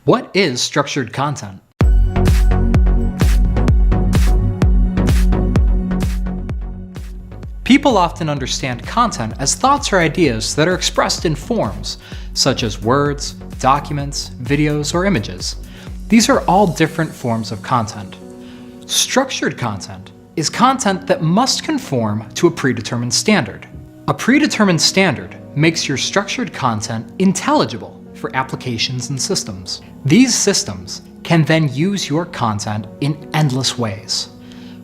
What is structured content? People often understand content as thoughts or ideas that are expressed in forms, such as words, documents, videos, or images. These are all different forms of content. Structured content is content that must conform to a predetermined standard. A predetermined standard makes your structured content intelligible for applications and systems. These systems can then use your content in endless ways.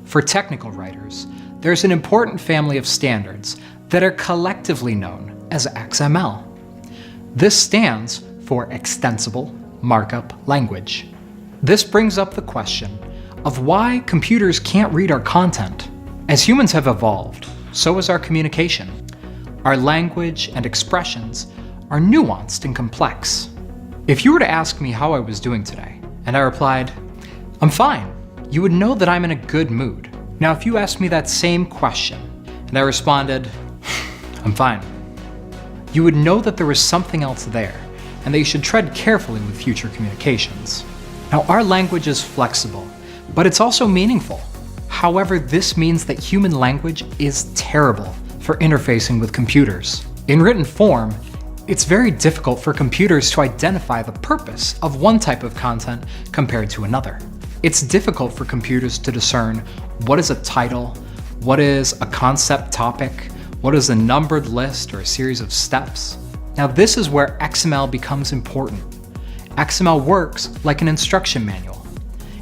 For technical writers, there's an important family of standards that are collectively known as XML. This stands for Extensible Markup Language. This brings up the question of why computers can't read our content. As humans have evolved, so has our communication. Our language and expressions are nuanced and complex. If you were to ask me how I was doing today, and I replied, "I'm fine," you would know that I'm in a good mood. Now, if you asked me that same question, and I responded, "I'm fine," you would know that there was something else there, and that you should tread carefully with future communications. Now, our language is flexible, but it's also meaningful. However, this means that human language is terrible for interfacing with computers. In written form, it's very difficult for computers to identify the purpose of one type of content compared to another. It's difficult for computers to discern what is a title, what is a concept topic, what is a numbered list or a series of steps. Now, this is where XML becomes important. XML works like an instruction manual.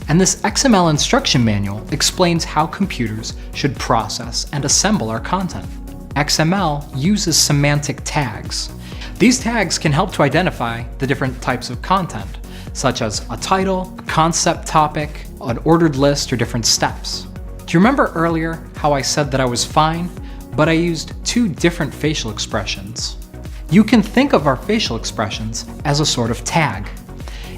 And this XML instruction manual explains how computers should process and assemble our content. XML uses semantic tags. These tags can help to identify the different types of content, such as a title, a concept topic, an ordered list, or different steps. Do you remember earlier how I said that I was fine, but I used two different facial expressions? You can think of our facial expressions as a sort of tag.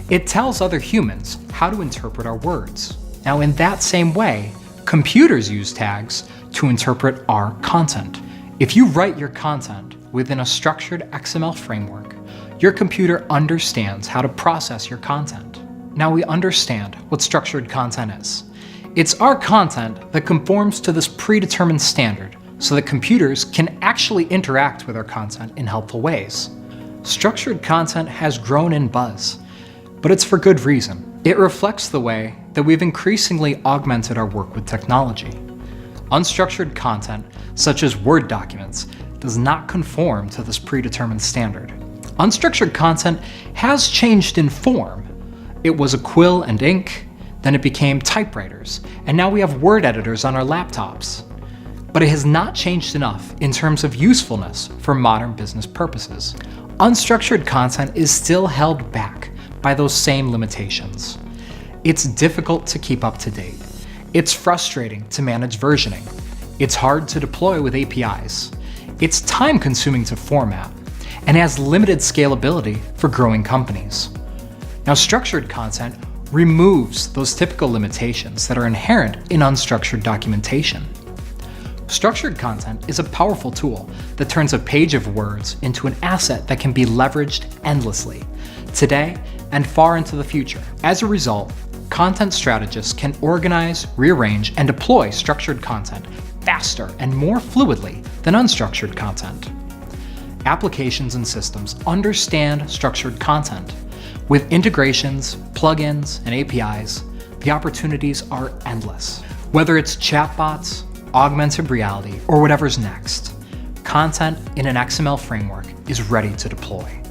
It tells other humans how to interpret our words. Now, in that same way, computers use tags to interpret our content. If you write your content within a structured XML framework, your computer understands how to process your content. Now we understand what structured content is. It's our content that conforms to this predetermined standard so that computers can actually interact with our content in helpful ways. Structured content has grown in buzz, but it's for good reason. It reflects the way that we've increasingly augmented our work with technology. Unstructured content, such as Word documents, does not conform to this predetermined standard. Unstructured content has changed in form. It was a quill and ink, then it became typewriters, and now we have word editors on our laptops. But it has not changed enough in terms of usefulness for modern business purposes. Unstructured content is still held back by those same limitations. It's difficult to keep up to date. It's frustrating to manage versioning. It's hard to deploy with APIs. It's time-consuming to format, and has limited scalability for growing companies. Now, structured content removes those typical limitations that are inherent in unstructured documentation. Structured content is a powerful tool that turns a page of words into an asset that can be leveraged endlessly, today and far into the future. As a result, content strategists can organize, rearrange, and deploy structured content faster and more fluidly than unstructured content. Applications and systems understand structured content. With integrations, plugins, and APIs, the opportunities are endless. Whether it's chatbots, augmented reality, or whatever's next, content in an XML framework is ready to deploy.